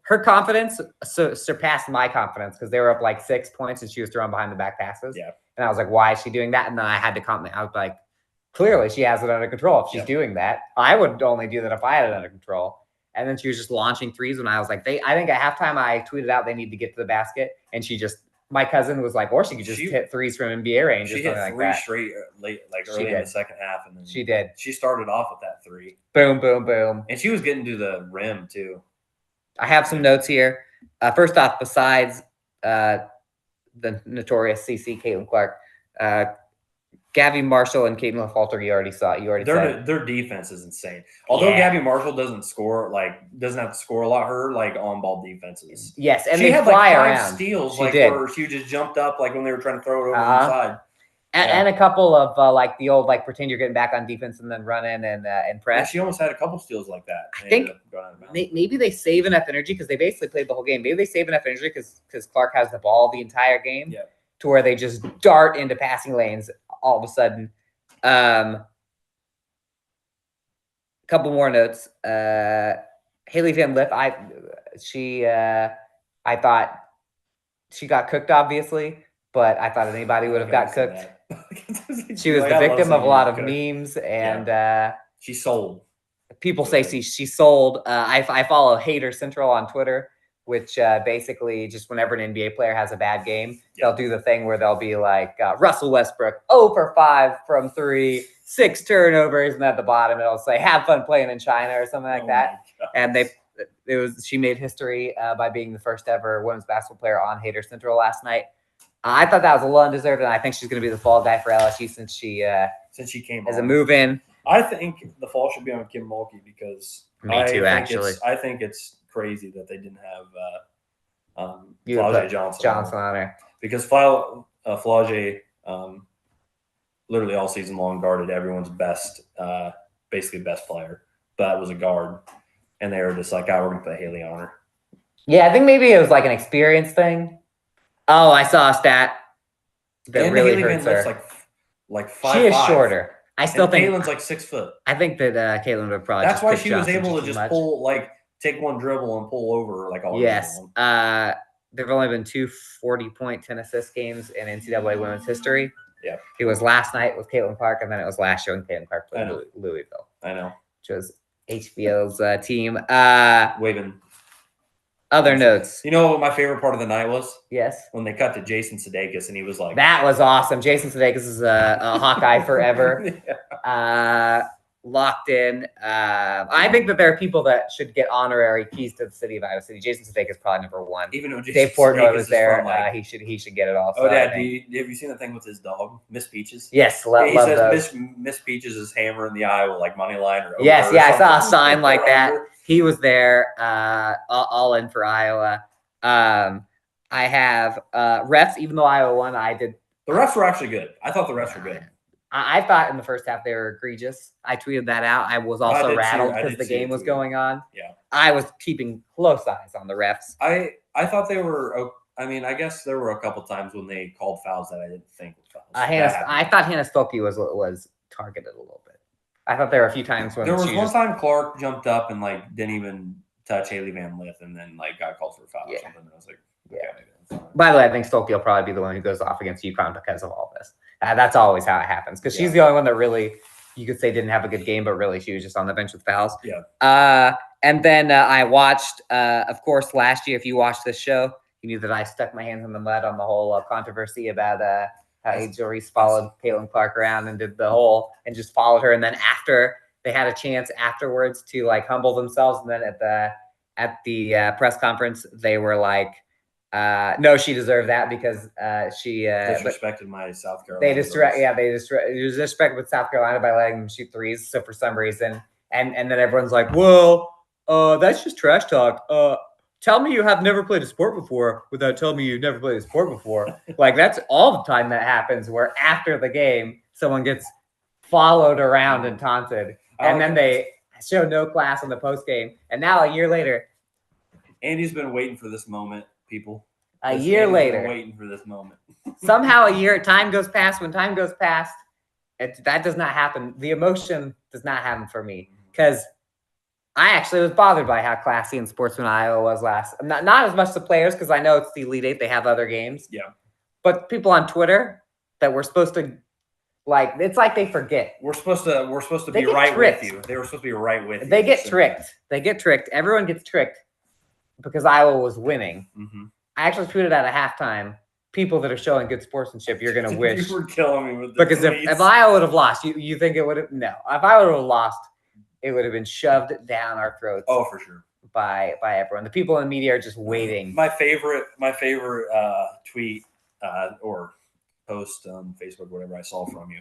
her confidence surpassed my confidence because they were up 6 points and she was throwing behind the back passes. Yeah. And I was like, why is she doing that? And then I had to comment. I was like, clearly she has it under control. If she's doing that, I would only do that if I had it under control. And then she was just launching threes when I was like, I think at halftime I tweeted out they need to get to the basket. And my cousin was like, or she could just hit threes from NBA range. She hit 3 straight late, early in the second half. And then she did. She started off with that 3. Boom, boom, boom. And she was getting to the rim too. I have some notes here. First off, besides the notorious CC, Caitlin Clark, Gabby Marshall and Caitlin Falter, you already said. Their defense is insane. Although Gabby Marshall doesn't have to score a lot, her on ball defenses. Yes, and she had fly 5 around. steals, she where she just jumped up when they were trying to throw it over the side. And a couple of the old pretend you're getting back on defense and then run in and press. Yeah, she almost had a couple steals like that. I think maybe they save enough energy because they basically played the whole game. Maybe they save enough energy because Clark has the ball the entire game to where they just dart into passing lanes all of a sudden. A couple more notes. Haley Van Lith, I thought she got cooked, obviously, but I thought anybody would have got cooked. She was the victim of a lot of memes, and she sold. People say she sold. I follow Hater Central on Twitter, which basically just whenever an NBA player has a bad game, they'll do the thing where they'll be like Russell Westbrook, 0 for 5 from 3, 6 turnovers, and at the bottom it'll say "Have fun playing in China" or something like that. And she made history by being the first ever women's basketball player on Hater Central last night. I thought that was a little undeserved, and I think she's going to be the fall guy for LSU since she came as a move-in. I think the fall should be on Kim Mulkey because I think it's crazy that they didn't have Flau'jae Johnson on her because Flau'jae literally all season long guarded everyone's best, basically best player, but was a guard, and they were just like, "Oh, we're going to put Haley on her." Yeah, I think maybe it was an experience thing. Oh, I saw a stat that really Haley hurts her. Like 5'5". She is shorter. I still think Caitlin's 6 foot. I think that Caitlin would probably. That's why she was able to just pull, take one dribble and pull over all. Yes. there have only been 2 40-point 10 assist games in NCAA women's history. Yeah. It was last night with Caitlin Clark, and then it was last year when Caitlin Clark played Louisville. I know. Which was HBO's team. Waving. Other notes. You know what my favorite part of the night was? Yes. When they cut to Jason Sudeikis and he was like, That was awesome. Jason Sudeikis is a Hawkeye forever. Locked in. I think that there are people that should get honorary keys to the city of Iowa City. Jason Sudeikis is probably number one. Even though Jason Dave Portnoy Sudeikis was is there, from, like- he should get it also. oh, I Dad, think. have you seen the thing with his dog, Miss Peaches? Yes, He love says those. Miss Peaches is hammer in the eye with like money line or over Yes, or yeah, I saw a something. sign like Or that. under. He was there, all in for Iowa. I have refs, even though Iowa won, The refs were actually good. I thought the refs were good. I thought in the first half they were egregious. I tweeted that out. I was I also did too. rattled I because did the see it game was too. going on. Yeah. I was keeping close eyes on the refs. I thought they were. I mean, I guess there were a couple times when they called fouls that I didn't think were fouls. That happened. I thought Hannah Stolke was targeted a little bit. I thought there were a few times when There was she one just, time Clark jumped up and like didn't even touch Haley Van Lith, and then like got called for a foul or something. And I was like, okay, maybe that's fine. By the way, I think Stolke will probably be the one who goes off against UConn because of all this. That's always how it happens because she's the only one that really, you could say, didn't have a good game, but really she was just on the bench with fouls. Yeah. And then I watched, of course, last year, if you watched this show, you knew that I stuck my hands in the mud on the whole controversy about how Angel Reese followed Caitlin Clark around and did the whole, and just followed her. And then after they had a chance afterwards to like humble themselves, and then at the press conference, they were like, no, she deserved that because she disrespected my South Carolina. they disrespect with South Carolina by letting them shoot threes. So for some reason, and then everyone's like, well, that's just trash talk. Tell me you have never played a sport before without telling me you've never played a sport before. Like that's all the time that happens where after the game, someone gets followed around and taunted. And then they show no class on the post game. And now a year later, Andy's been waiting for this moment, people. a Andy's year been later, waiting for this moment. somehow time goes past. When time goes past, that does not happen. The emotion does not happen for me because I actually was bothered by how classy and sportsman Iowa was last. Not as much the players because I know it's the Elite Eight. They have other games. Yeah. But people on Twitter that were supposed to, like, it's like they forget. We're supposed to They be get right tricked. with you. They were supposed to be right with you. They get So- tricked. They get tricked. Everyone gets tricked because Iowa was winning. Mhm. I actually tweeted at a halftime, people that are showing good sportsmanship, you're going to wish. You were killing me with the Because if tweets. Iowa would have lost, you think it would have? No. If Iowa would have lost, it would have been shoved down our throats. Oh, for sure. By everyone. The people in the media are just waiting. My favorite tweet or post on Facebook, whatever I saw from you,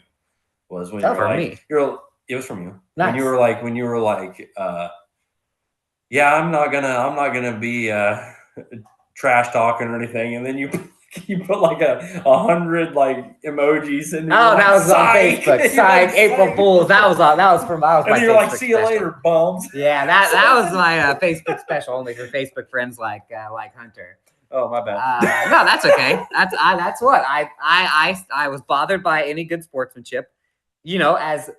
was when Oh, you were from like, me. it was from you. Nice. When you were like, yeah, I'm not gonna be trash talking or anything, and then you put like 100 like emojis and Oh, that was on Facebook. Psych, April Fools. That was my And Facebook you're like, special. see you later, bums. Yeah, that was my Facebook special, only for Facebook friends like Hunter. Oh, my bad. No, that's okay. That's what I was bothered by any good sportsmanship. You know, as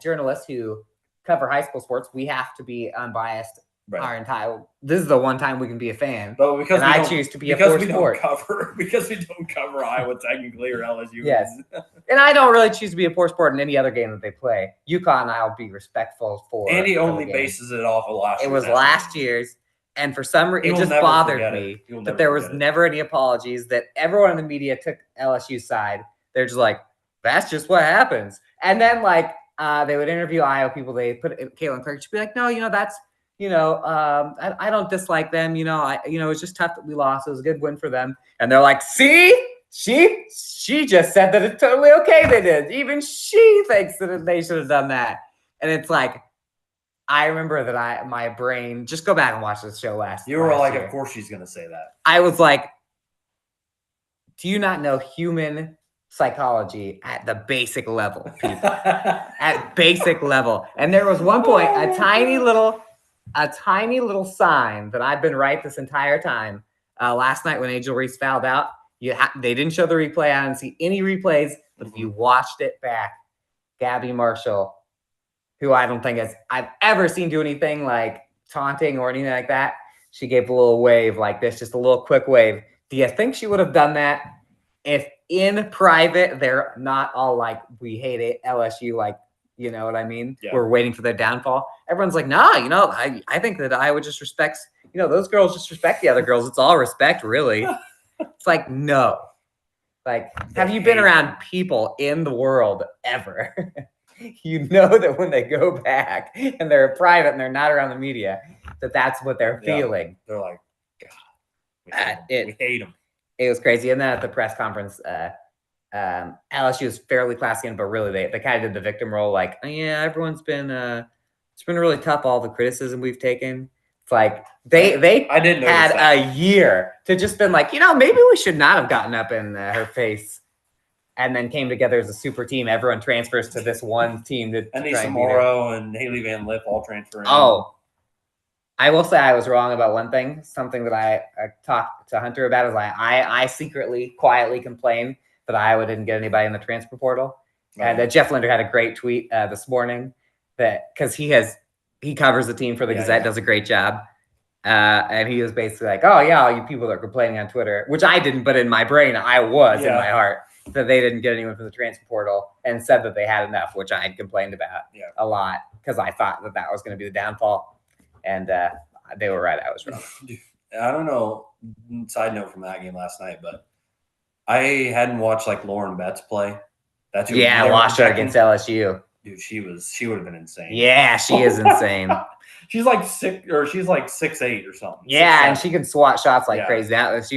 journalists who cover high school sports, we have to be unbiased. Right. Our entire. This is the one time we can be a fan. But because and we I don't- choose to be a because poor we sport. because we don't cover Iowa technically or LSU. Yes. And I don't really choose to be a poor sport in any other game that they play. UConn, I'll be respectful for. Andy for the only game. bases it off of last It year's was national last team. year's, and for some reason, You'll it just never bothered forget it. me You'll that never there was forget it. never any apologies. That everyone in the media took LSU's side. They're just like, that's just what happens. And then like they would interview Iowa people. They put Caitlin Clark. She'd be like, no, that's. I don't dislike them. It's just tough that we lost. It was a good win for them. And they're like, see, she just said that it's totally okay they did. Even she thinks that they should have done that. And it's like, I remember that my brain, just go back and watch this show last You were like, year. of course she's gonna say that. I was like, do you not know human psychology at the basic level, people? At basic level. And there was one point, a tiny little sign that I've been right this entire time. Last night when Angel Reese fouled out, they didn't show the replay. I didn't see any replays, but if you watched it back, Gabby Marshall, who I don't think I've ever seen do anything like taunting or anything like that, she gave a little wave like this, just a little quick wave Do you think she would have done that if in private they're not all like, we hate it, LSU, like, you know what I mean? Yeah. We're waiting for their downfall. Everyone's like, nah, I think that Iowa just respects, those girls just respect the other girls. It's all respect, really. It's like, no. Like, have you been around people in the world ever? You know that when they go back and they're private and they're not around the media, that's what they're feeling. They're like, God, we hate them. It was crazy. And then at the press conference, LSU was fairly classy, but really they kind of did the victim role. Like, oh, yeah, everyone's been it's been really tough. All the criticism we've taken. It's like they I didn't had notice that. a year to just been like, maybe we should not have gotten up in her face, and then came together as a super team. Everyone transfers to this one team. Anissa Morrow and Haley Van Lith all transferring. Oh, I will say I was wrong about one thing. Something that I talked to Hunter about is I secretly, quietly complained that Iowa didn't get anybody in the transfer portal. And Jeff Linder had a great tweet this morning that because he covers the team for the Gazette, does a great job. And he was basically like, oh, yeah, all you people that are complaining on Twitter, which I didn't, but in my brain, I was in my heart, that they didn't get anyone from the transfer portal, and said that they had enough, which I had complained about a lot because I thought that was going to be the downfall. And they were right. I was wrong. I don't know. Side note from that game last night, but I hadn't watched like Lauren Betts play. That's I watched her against LSU. Dude, she would have been insane. Yeah, she is insane. She's like 6'8" or something. Yeah, and she can swat shots like crazy.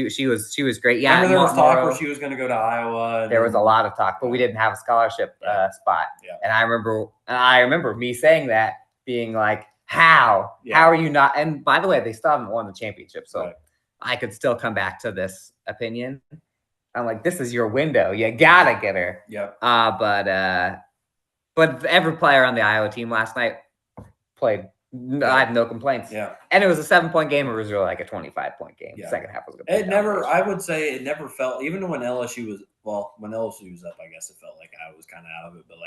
She was great. Yeah, remember there was talk where she was going to go to Iowa. There was a lot of talk, but we didn't have a scholarship spot. Yeah. And I remember me saying that, being like, how are you not? And by the way, they still haven't won the championship, so I could still come back to this opinion. I'm like, this is your window. You gotta get her. Yep. But every player on the Iowa team last night played. I have no complaints. Yeah. And it was a 7-point game. It was really like a 25-point game. Yeah. Second half was good. I would say it never felt, even when LSU was up, I guess it felt like I was kind of out of it. But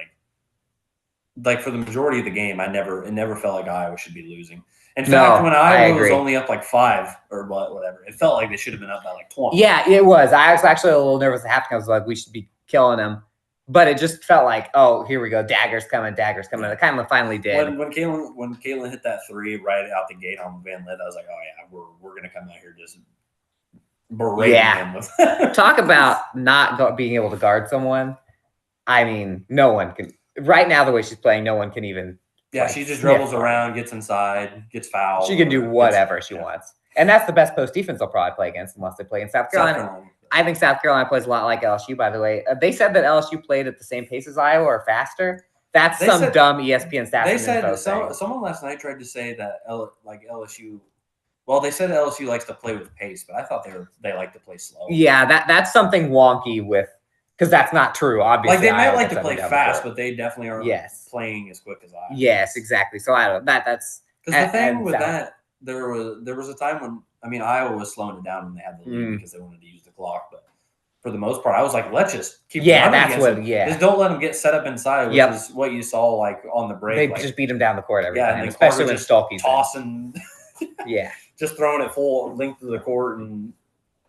like for the majority of the game, it never felt like Iowa should be losing. In fact, when Iowa was only up like 5 or whatever, it felt like they should have been up by like 20. Yeah, it was. I was actually a little nervous at halftime. I was like, we should be killing them. But it just felt like, oh, here we go. Daggers coming. It kind of finally did. When Caitlin hit that 3 right out the gate on Van Lith, I was like, oh, yeah, we're going to come out here just berating him. With Talk about not being able to guard someone. I mean, no one can. Right now, the way she's playing, no one can even. Yeah, she just dribbles around, gets inside, gets fouled. She can do whatever she wants. And that's the best post defense they'll probably play against unless they play in South Carolina. I think South Carolina plays a lot like LSU, by the way. They said that LSU played at the same pace as Iowa or faster. That's dumb ESPN stats. They said someone last night tried to say that LSU. Well, they said LSU likes to play with pace, but I thought they like to play slow. Yeah, that's something wonky because that's not true. Obviously, like they might like to play fast, but they definitely are playing as quick as Iowa. Yes, exactly. So I don't. That's because the thing with that, there was a time when Iowa was slowing it down when they had the lead because they wanted to use the clock, but for the most part, I was like, let's just keep just don't let them get set up inside, which is what you saw like on the break. They just beat them down the court every time, especially when Stolke's tossing, just throwing it full length of the court, and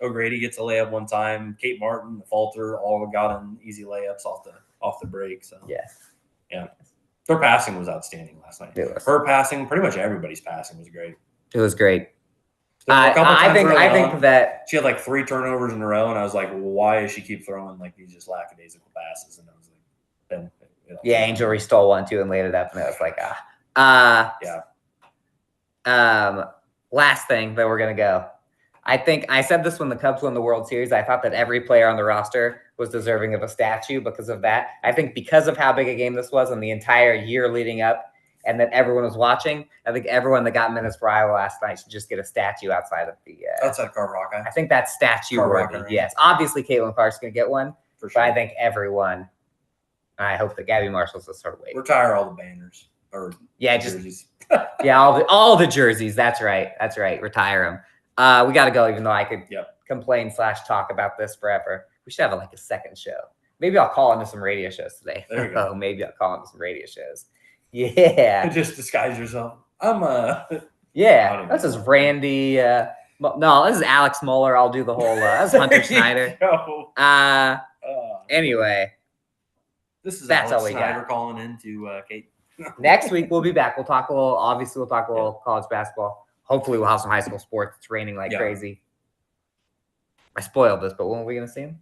O'Grady gets a layup one time. Kate Martin, the Falter, all got in easy layups off the break. So yeah, their passing was outstanding last night. Her passing, pretty much everybody's passing was great. It was great. I think that she had like 3 turnovers in a row, and I was like, well, why does she keep throwing like these just lackadaisical passes? And I was like, Angel Reese stole one too and laid it up, and I was like, last thing that we're gonna go. I think I said this when the Cubs won the World Series. I thought that every player on the roster was deserving of a statue because of that. I think because of how big a game this was and the entire year leading up, and that everyone was watching, I think everyone that got minutes for Iowa last night should just get a statue outside of the outside Carver Hawkeye. I think that's statue worthy. Right? Yes, obviously Caitlin Clark's going to get one, but I think everyone. I hope that Gabby Marshall's will start waiting. Retire all the banners or jerseys. all the jerseys. That's right. Retire them. We got to go. Even though I could complain / talk about this forever, we should have a second show. Maybe I'll call into some radio shows today. There you go. Maybe I'll call into some radio shows. Yeah. Just disguise yourself. This is Randy No, this is Alex Muller. I'll do the whole. That's Hunter There you Schneider. go. Anyway, This is that's Alex all we Snyder got. calling into Kate. Next week we'll be back. We'll talk a little. Obviously, we'll talk a little college basketball. Hopefully, we'll have some high school sports. It's raining like Yeah. crazy. I spoiled this, but when are we gonna see him?